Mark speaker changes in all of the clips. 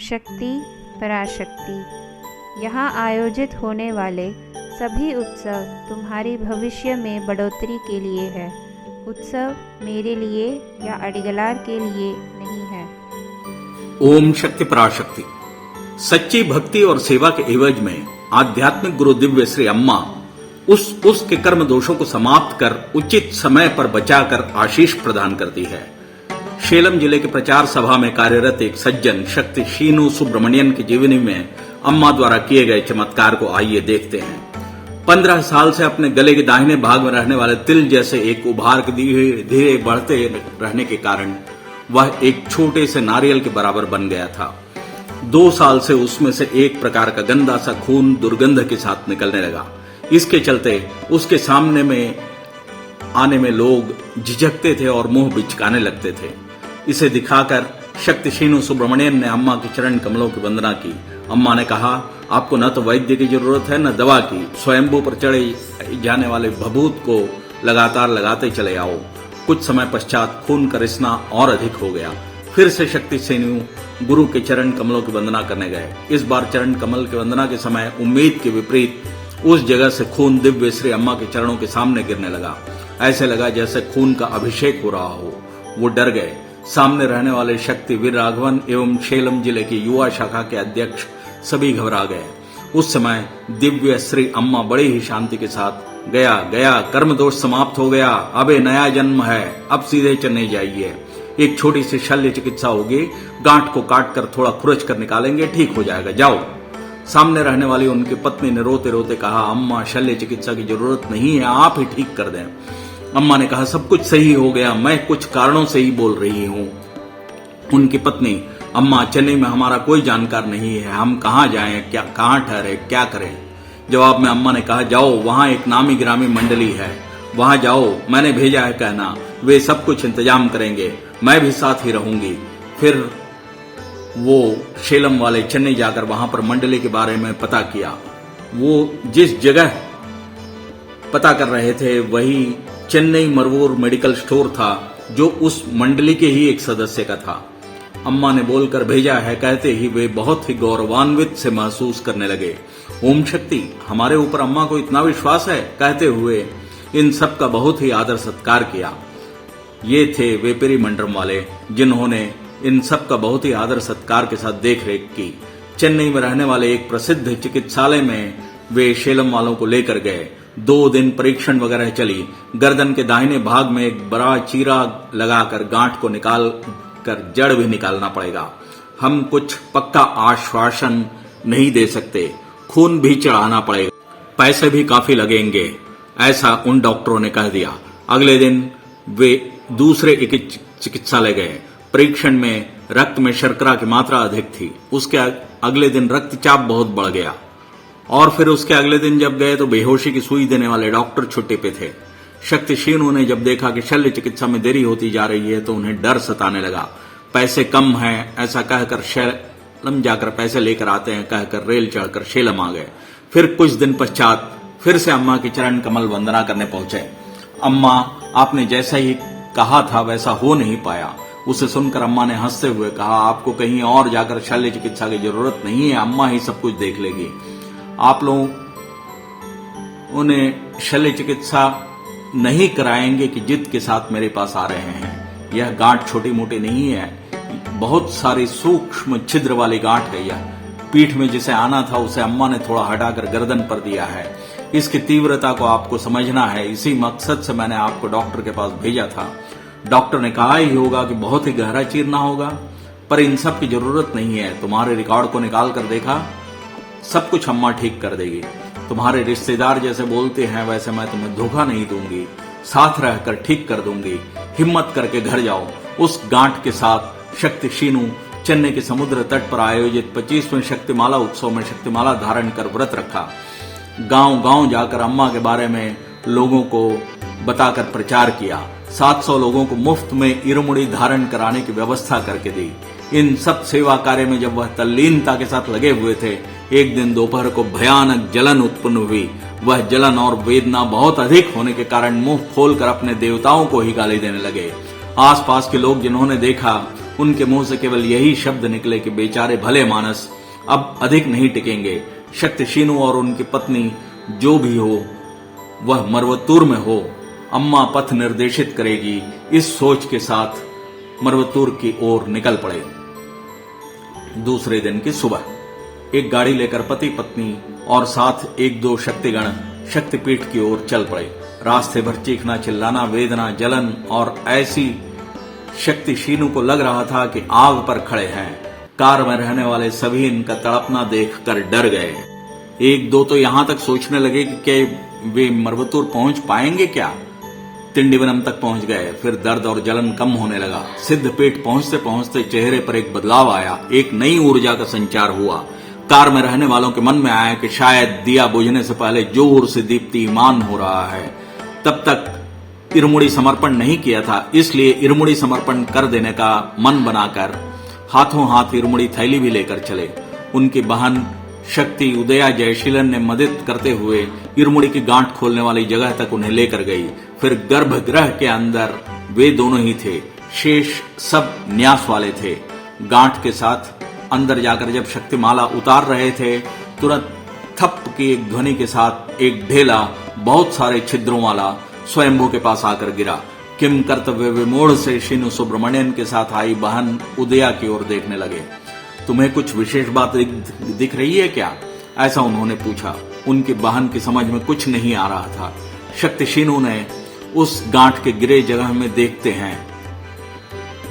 Speaker 1: शक्ति पराशक्ति। यहाँ आयोजित होने वाले सभी उत्सव तुम्हारी भविष्य में बढ़ोतरी के लिए है। उत्सव मेरे लिए या अडिगलार के लिए नहीं है।
Speaker 2: ओम शक्ति पराशक्ति। सच्ची भक्ति और सेवा के एवज में आध्यात्मिक गुरु दिव्य श्री अम्मा उसके कर्म दोषों को समाप्त कर उचित समय पर बचाकर आशीष प्रदान करती है। सेलम जिले के प्रचार सभा में कार्यरत एक सज्जन शक्ति शीनू सुब्रमण्यन की जीवनी में अम्मा द्वारा किए गए चमत्कार को आइए देखते हैं। 15 साल से अपने गले के दाहिने भाग में रहने वाले तिल जैसे एक उभार के धीरे धीरे बढ़ते रहने के कारण वह एक छोटे से नारियल के बराबर बन गया था। 2 साल से उसमें से एक प्रकार का गंदा सा खून दुर्गंध के साथ निकलने लगा। इसके चलते उसके सामने में आने में लोग झिझकते थे और मुंह बिचकाने लगते थे। इसे दिखाकर शक्ति शीनू सुब्रमण्यन ने अम्मा के चरण कमलों की वंदना की। अम्मा ने कहा, आपको न तो वैद्य की जरूरत है न दवा की। स्वयंभू पर चढ़े जाने वाले भभूत को लगातार लगाते चले आओ। कुछ समय पश्चात खून का रिसना और अधिक हो गया। फिर से शक्ति शीनू गुरु के चरण कमलों की वंदना करने गए। इस बार चरण कमल की वंदना के समय उम्मीद के विपरीत उस जगह से खून दिव्य श्री अम्मा के चरणों के सामने गिरने लगा। ऐसे लगा जैसे खून का अभिषेक हो रहा हो। वो डर गए। सामने रहने वाले शक्ति वीर राघवन एवं सेलम जिले की युवा शाखा के अध्यक्ष सभी घबरा गए। उस समय दिव्य श्री अम्मा बड़ी ही शांति के साथ, गया कर्म दोष समाप्त हो गया, अब नया जन्म है, अब सीधे चेन्नई जाइए। एक छोटी सी शल्य चिकित्सा होगी, गांठ को काट कर थोड़ा खुरच कर निकालेंगे, ठीक हो जाएगा, जाओ। सामने रहने वाली उनकी पत्नी ने रोते रोते कहा, अम्मा शल्य चिकित्सा की जरूरत नहीं है, आप ही ठीक कर दें। अम्मा ने कहा, सब कुछ सही हो गया, मैं कुछ कारणों से ही बोल रही हूं। उनकी पत्नी, अम्मा चेन्नई में हमारा कोई जानकार नहीं है, हम कहां जाएं, क्या कहां ठहरे, क्या करें। जवाब में अम्मा ने कहा, जाओ, वहां एक नामी ग्रामी मंडली है, वहां जाओ, मैंने भेजा है कहना, वे सब कुछ इंतजाम करेंगे, मैं भी साथ ही रहूंगी। फिर वो सेलम वाले चेन्नई जाकर वहां पर मंडली के बारे में पता किया। वो जिस जगह पता कर रहे थे वही चेन्नई मरवूर मेडिकल स्टोर था, जो उस मंडली के ही एक सदस्य का था। अम्मा ने बोलकर भेजा है कहते ही वे बहुत ही गौरवान्वित से महसूस करने लगे। ओम शक्ति, हमारे ऊपर अम्मा को इतना विश्वास है, कहते हुए इन सब का बहुत ही आदर सत्कार किया। ये थे वे पेरीमंडलम वाले जिन्होंने इन सब का बहुत ही आदर सत्कार के साथ देखरेख की। चेन्नई में रहने वाले एक प्रसिद्ध चिकित्सालय में वे सेलम वालों को लेकर गए। 2 दिन परीक्षण वगैरह चली। गर्दन के दाहिने भाग में एक बड़ा चीरा लगाकर गांठ को निकाल कर जड़ भी निकालना पड़ेगा। हम कुछ पक्का आश्वासन नहीं दे सकते, खून भी चढ़ाना पड़ेगा, पैसे भी काफी लगेंगे, ऐसा उन डॉक्टरों ने कह दिया। अगले दिन वे दूसरे चिकित्सालय गए। परीक्षण में रक्त में शर्करा की मात्रा अधिक थी। उसके अगले दिन रक्तचाप बहुत बढ़ गया और फिर उसके अगले दिन जब गए तो बेहोशी की सुई देने वाले डॉक्टर छुट्टी पे थे। शक्ति शीनू ने जब देखा कि शल्य चिकित्सा में देरी होती जा रही है तो उन्हें डर सताने लगा। पैसे कम हैं ऐसा कहकर सेलम जाकर पैसे लेकर आते हैं कहकर रेल चढ़कर सेलम आ गए। फिर कुछ दिन पश्चात फिर से अम्मा की चरण कमल वंदना करने पहुंचे। अम्मा, आपने जैसा ही कहा था वैसा हो नहीं पाया। उसे सुनकर अम्मा ने हंसते हुए कहा, आपको कहीं और जाकर शल्य चिकित्सा की जरूरत नहीं है, अम्मा ही सब कुछ देख लेगी। आप लोग उन्हें शल्य चिकित्सा नहीं कराएंगे कि जिद के साथ मेरे पास आ रहे हैं। यह गांठ छोटी मोटी नहीं है, बहुत सारी सूक्ष्म छिद्र वाली गांठ है। यह पीठ में जिसे आना था उसे अम्मा ने थोड़ा हटाकर गर्दन पर दिया है। इसकी तीव्रता को आपको समझना है, इसी मकसद से मैंने आपको डॉक्टर के पास भेजा था। डॉक्टर ने कहा ही होगा कि बहुत ही गहरा चीरना होगा, पर इन सब की जरूरत नहीं है। तुम्हारे रिकॉर्ड को निकाल कर देखा, सब कुछ अम्मा ठीक कर देगी। तुम्हारे रिश्तेदार जैसे बोलते हैं वैसे मैं तुम्हें धोखा नहीं दूंगी, साथ रहकर ठीक कर दूंगी। हिम्मत करके घर जाओ। उस गांठ के साथ शक्ति शीनू चेन्नई के समुद्र तट पर आयोजित 25वें शक्तिमाला उत्सव में शक्तिमाला धारण कर व्रत रखा। गांव गांव जाकर अम्मा के बारे में लोगों को बताकर प्रचार किया। 700 लोगों को मुफ्त में इरुमुड़ी धारण कराने की व्यवस्था करके दी। इन सब सेवा कार्य में जब वह तल्लीनता के साथ लगे हुए थे, एक दिन दोपहर को भयानक जलन उत्पन्न हुई। वह जलन और वेदना बहुत अधिक होने के कारण मुंह खोलकर अपने देवताओं को ही गाली देने लगे। आसपास के लोग जिन्होंने देखा उनके मुंह से केवल यही शब्द निकले कि बेचारे भले मानस अब अधिक नहीं टिकेंगे। शक्ति शीनू और उनकी पत्नी जो भी हो वह मरवतूर में हो, अम्मा पथ निर्देशित करेगी, इस सोच के साथ मरवतूर की ओर निकल पड़े। दूसरे दिन की सुबह एक गाड़ी लेकर पति पत्नी और साथ एक दो शक्तिगण शक्तिपीठ की ओर चल पड़े। रास्ते भर चीखना चिल्लाना, वेदना, जलन और ऐसी शक्ति शीनू को लग रहा था कि आग पर खड़े हैं। कार में रहने वाले सभी इनका तड़पना देखकर डर गए। एक दो तो यहां तक सोचने लगे कि क्या वे मरवतूर पहुंच पाएंगे क्या। तिंडीवनम तक पहुंच गए। फिर दर्द और जलन कम होने लगा। सिद्धपेट पहुंचते पहुंचते चेहरे पर एक बदलाव आया, एक नई ऊर्जा का संचार हुआ। कार में रहने वालों के मन में आया कि शायद दिया बुझने से पहले जोर से दीप्तिमान हो रहा है। तब तक इरमुड़ी समर्पण नहीं किया था, इसलिए इरमुड़ी समर्पण कर देने का मन बनाकर हाथों हाथ इरमुड़ी थैली भी लेकर चले। उनकी बहन शक्ति उदया जयशीलन ने मदद करते हुए इरमुड़ी की गांठ खोलने वाली जगह तक उन्हें लेकर गई। फिर गर्भगृह के अंदर वे दोनों ही थे, शेष सब न्यास वाले थे। गांठ के साथ अंदर जाकर जब शक्तिमाला उतार रहे थे, तुरंत थप की एक ध्वनि के साथ एक ढेला बहुत सारे छिद्रों वाला स्वयंभू के पास आकर गिरा। किम कर्तव्य विमोढ़ से शीनू सुब्रमण्यन के साथ आई बहन उदया की ओर देखने लगे। तुम्हें कुछ विशेष बात दिख रही है क्या? ऐसा उन्होंने पूछा। उनकी बहन की समझ में कुछ नहीं आ रहा था। शक्ति शीनू ने उस गांठ के गिरे जगह में देखते हैं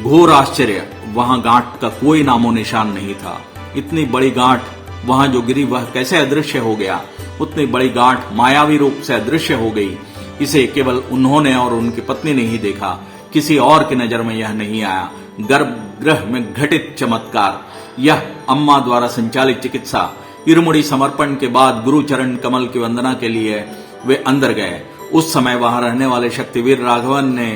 Speaker 2: घोर आश्चर्य, वहां गांठ का कोई नामो निशान नहीं था। इतनी बड़ी गांठ वहां जो गिरी वह कैसे अदृश्य हो गया? उतनी बड़ी गांठ मायावी रूप से अदृश्य हो गई। इसे केवल उन्होंने और उनकी पत्नी ने ही देखा, किसी और की नजर में यह नहीं आया। गर्भगृह में घटित चमत्कार, यह अम्मा द्वारा संचालित चिकित्सा। इरमुड़ी समर्पण के बाद गुरुचरण कमल की वंदना के लिए वे अंदर गए। उस समय वहां रहने वाले शक्तिवीर राघवन ने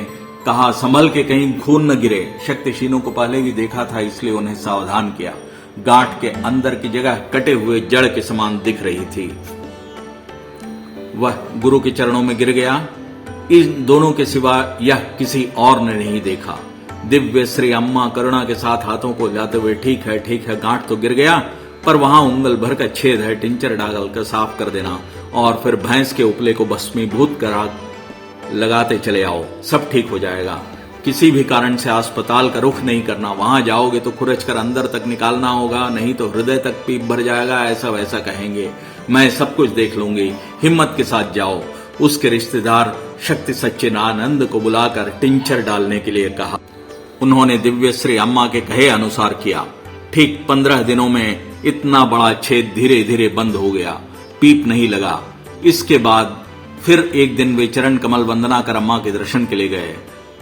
Speaker 2: कहा, संभल के कहीं खून न गिरे। शक्ति शीनू को पहले भी देखा था, इसलिए उन्हें सावधान किया। गांठ के अंदर की जगह कटे हुए जड़ के समान दिख रही थी। वह गुरु के चरणों में गिर गया। इन दोनों के सिवा यह किसी और ने नहीं देखा। दिव्य श्री अम्मा करुणा के साथ हाथों को हिलाते हुए, ठीक है, गांठ तो गिर गया, पर वहां उंगल भर का छेद है, टिंचर डाल कर साफ कर देना और फिर भैंस के उपले को भस्मीभूत करा लगाते चले आओ, सब ठीक हो जाएगा। किसी भी कारण से अस्पताल का रुख नहीं करना। वहां जाओगे तो खुरच कर अंदर तक निकालना होगा, नहीं तो हृदय तक पीप भर जाएगा, ऐसा वैसा कहेंगे। मैं सब कुछ देख लूंगी, हिम्मत के साथ जाओ। उसके रिश्तेदार शक्ति सच्चिदानंद को बुलाकर टिंचर डालने के लिए कहा। उन्होंने दिव्य श्री अम्मा के कहे अनुसार किया। ठीक 15 दिनों में इतना बड़ा छेद धीरे धीरे बंद हो गया, पीप नहीं लगा। इसके बाद फिर एक दिन वे चरण कमल वंदना कर अम्मा के दर्शन के लिए गए।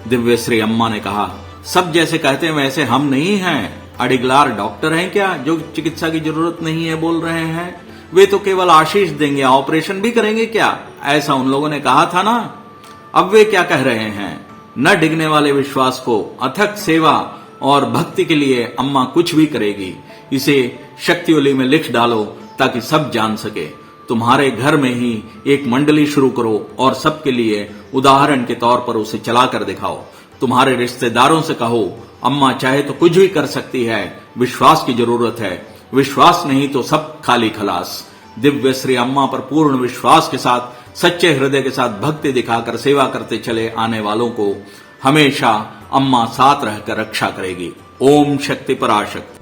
Speaker 2: दिव्य श्री अम्मा ने कहा, सब जैसे कहते हैं वैसे हम नहीं हैं। अडिगलार डॉक्टर हैं क्या जो चिकित्सा की जरूरत नहीं है बोल रहे हैं? वे तो केवल आशीष देंगे, ऑपरेशन भी करेंगे क्या? ऐसा उन लोगों ने कहा था ना। अब वे क्या कह रहे हैं? न डिगने वाले विश्वास को अथक सेवा और भक्ति के लिए अम्मा कुछ भी करेगी। इसे शक्तियोली में लिख डालो ताकि सब जान सके। तुम्हारे घर में ही एक मंडली शुरू करो और सबके लिए उदाहरण के तौर पर उसे चला कर दिखाओ। तुम्हारे रिश्तेदारों से कहो, अम्मा चाहे तो कुछ भी कर सकती है, विश्वास की जरूरत है। विश्वास नहीं तो सब खाली खलास। दिव्य श्री अम्मा पर पूर्ण विश्वास के साथ, सच्चे हृदय के साथ भक्ति दिखाकर सेवा करते चले आने वालों को हमेशा अम्मा साथ रहकर रक्षा करेगी। ओम शक्ति पराशक्ति।